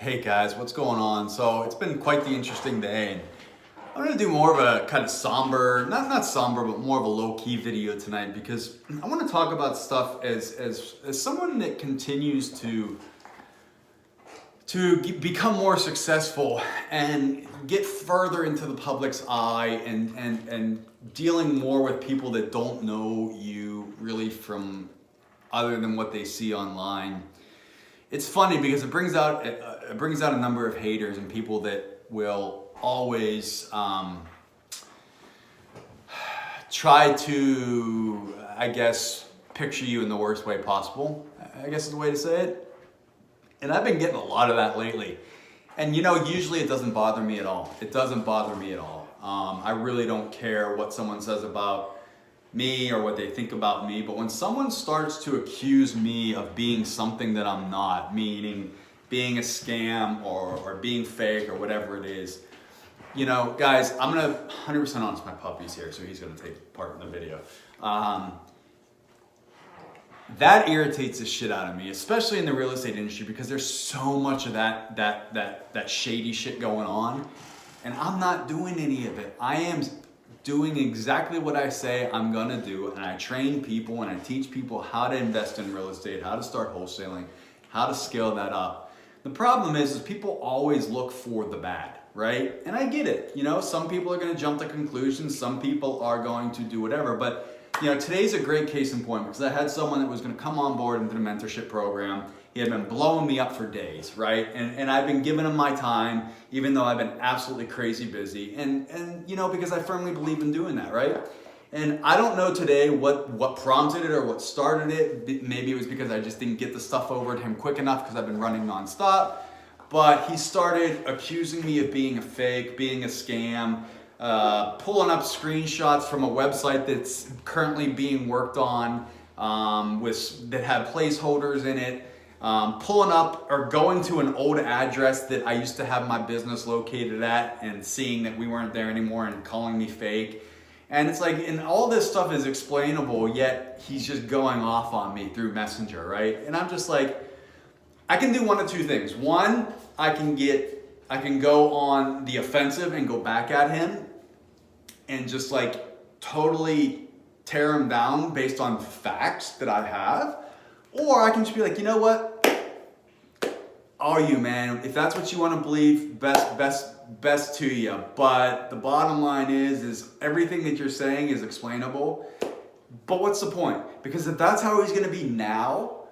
Hey guys, what's going on? So it's been quite the interesting day. And I'm gonna do more of a kind of somber, not somber, but more of a low-key video tonight because I want to talk about stuff as someone that continues to become more successful and get further into the public's eye and dealing more with people that don't know you really from other than what they see online. It's funny because it brings out a number of haters and people that will always try to, I guess, picture you in the worst way possible, I guess is the way to say it. And I've been getting a lot of that lately. And usually it doesn't bother me at all. It doesn't bother me at all. I really don't care what someone says about me or what they think about me. But when someone starts to accuse me of being something that I'm not, meaning being a scam or being fake or whatever it is, guys, I'm going to 100% honest my puppy's here, so he's going to take part in the video. That irritates the shit out of me, especially in the real estate industry, because there's so much of that shady shit going on, and I'm not doing any of it. I am doing exactly what I say I'm gonna do, and I train people and I teach people how to invest in real estate, how to start wholesaling, how to scale that up. The problem is people always look for the bad, right? And I get it. Some people are gonna jump to conclusions, some people are going to do whatever, but today's a great case in point because I had someone that was going to come on board into the mentorship program. He had been blowing me up for days, right? And I've been giving him my time, even though I've been absolutely crazy busy. And because I firmly believe in doing that, right? And I don't know today what prompted it or what started it. Maybe it was because I just didn't get the stuff over to him quick enough because I've been running nonstop. But he started accusing me of being a fake, being a scam, pulling up screenshots from a website that's currently being worked on that had placeholders in it, pulling up or going to an old address that I used to have my business located at and seeing that we weren't there anymore and calling me fake. And it's like, and all this stuff is explainable, yet he's just going off on me through Messenger, right? And I'm just like, I can do one of two things. One, I can go on the offensive and go back at him and just like totally tear him down based on facts that I have. Or I can just be like, you know what? All you, man. If that's what you want to believe, best to you. But the bottom line is everything that you're saying is explainable. But what's the point? Because if that's how he's going to be now,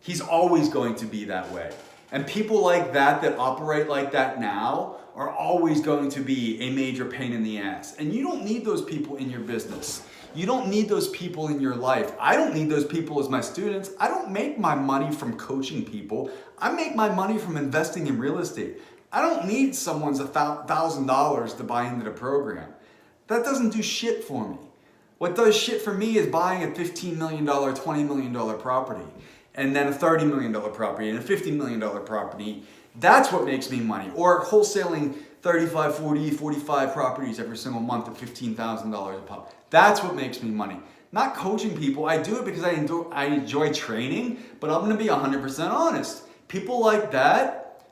he's always going to be that way. And people like that operate like that now are always going to be a major pain in the ass. And you don't need those people in your business. You don't need those people in your life. I don't need those people as my students. I don't make my money from coaching people. I make my money from investing in real estate. I don't need someone's $1,000 to buy into the program. That doesn't do shit for me. What does shit for me is buying a $15 million, $20 million property, and then a $30 million property and a $50 million property. That's what makes me money. Or wholesaling 35, 40, 45 properties every single month at $15,000 a pop. That's what makes me money. Not coaching people. I do it because I enjoy training, but I'm going to be 100% honest. People like that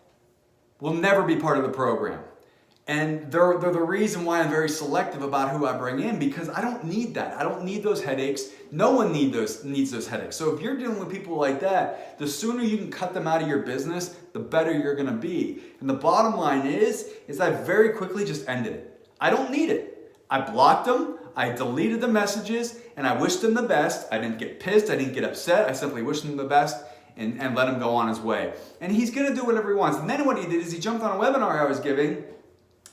will never be part of the program. And they're the reason why I'm very selective about who I bring in, because I don't need that. I don't need those headaches. No one needs those headaches. So if you're dealing with people like that, the sooner you can cut them out of your business, the better you're gonna be. And the bottom line is I very quickly just ended it. I don't need it. I blocked them, I deleted the messages, and I wished them the best. I didn't get pissed, I didn't get upset. I simply wished him the best and let him go on his way. And he's gonna do whatever he wants. And then what he did is he jumped on a webinar I was giving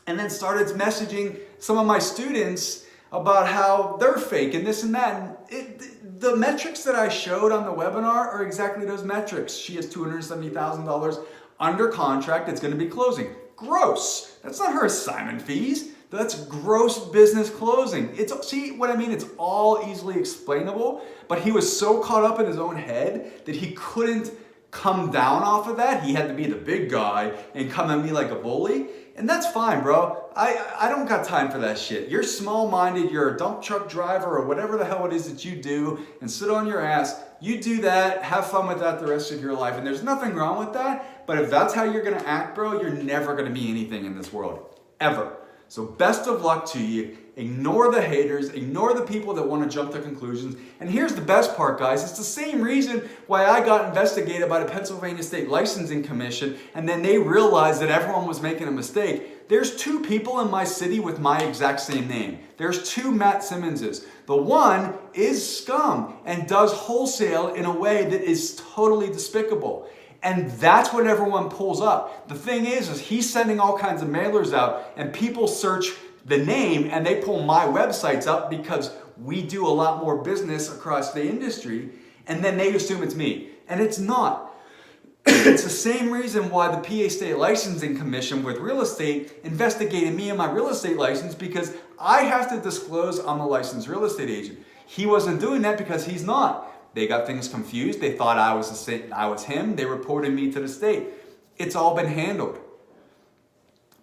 and then started messaging some of my students about how they're fake and this and that. And the metrics that I showed on the webinar are exactly those metrics. She has $270,000 under contract that's going to be closing. Gross. That's not her assignment fees. That's gross business closing. See what I mean? It's all easily explainable, but he was so caught up in his own head that he couldn't come down off of that. He had to be the big guy and come at me like a bully. And that's fine, bro. I don't got time for that shit. You're small-minded, you're a dump truck driver or whatever the hell it is that you do and sit on your ass. You do that, have fun with that the rest of your life. And there's nothing wrong with that. But if that's how you're gonna act, bro, you're never gonna be anything in this world, ever. So best of luck to you. Ignore the haters, ignore the people that want to jump to conclusions. And here's the best part, guys. It's the same reason why I got investigated by the Pennsylvania State Licensing Commission, and then they realized that everyone was making a mistake. There's 2 people in my city with my exact same name. There's 2 Matt Simmonses. The one is scum and does wholesale in a way that is totally despicable. And that's what everyone pulls up. The thing is he's sending all kinds of mailers out, and people search the name and they pull my websites up because we do a lot more business across the industry, and then they assume it's me. And it's not. It's the same reason why the PA State Licensing Commission with real estate investigated me and my real estate license, because I have to disclose I'm a licensed real estate agent. He wasn't doing that because he's not. They got things confused. They thought I was him. They reported me to the state. It's all been handled.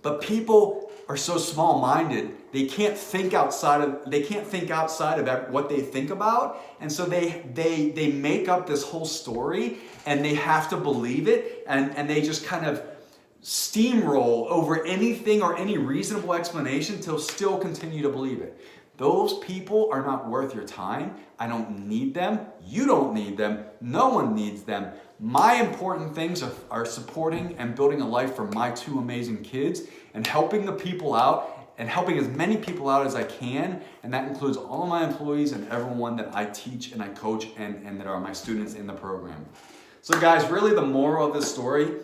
But people are so small-minded. They can't think outside of what they think about, and so they make up this whole story, and they have to believe it, and they just kind of steamroll over anything or any reasonable explanation to still continue to believe it. Those people are not worth your time. I don't need them. You don't need them. No one needs them. My important things are supporting and building a life for my 2 amazing kids and helping the people out and helping as many people out as I can. And that includes all of my employees and everyone that I teach and I coach and that are my students in the program. So guys, really the moral of this story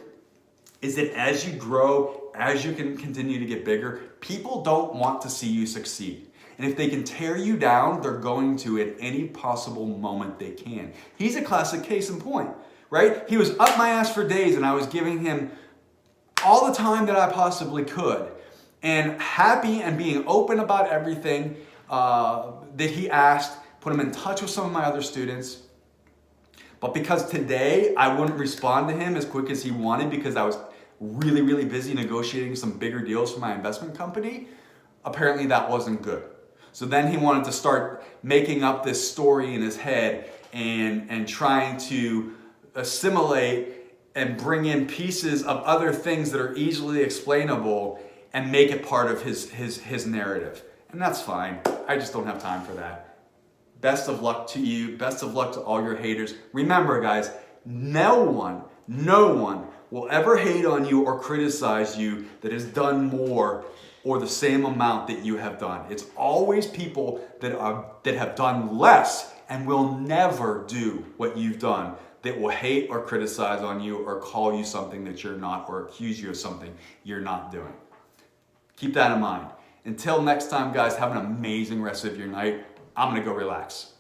is that as you grow, as you can continue to get bigger, people don't want to see you succeed. And if they can tear you down, they're going to at any possible moment they can. He's a classic case in point, right? He was up my ass for days, and I was giving him all the time that I possibly could. And happy and being open about everything that he asked, put him in touch with some of my other students. But because today I wouldn't respond to him as quick as he wanted because I was really, really busy negotiating some bigger deals for my investment company, apparently that wasn't good. So then he wanted to start making up this story in his head and trying to assimilate and bring in pieces of other things that are easily explainable and make it part of his narrative. And that's fine. I just don't have time for that. Best of luck to you. Best of luck to all your haters. Remember, guys, no one will ever hate on you or criticize you that has done more or the same amount that you have done. It's always people that have done less and will never do what you've done that will hate or criticize on you or call you something that you're not or accuse you of something you're not doing. Keep that in mind. Until next time, guys, have an amazing rest of your night. I'm gonna go relax.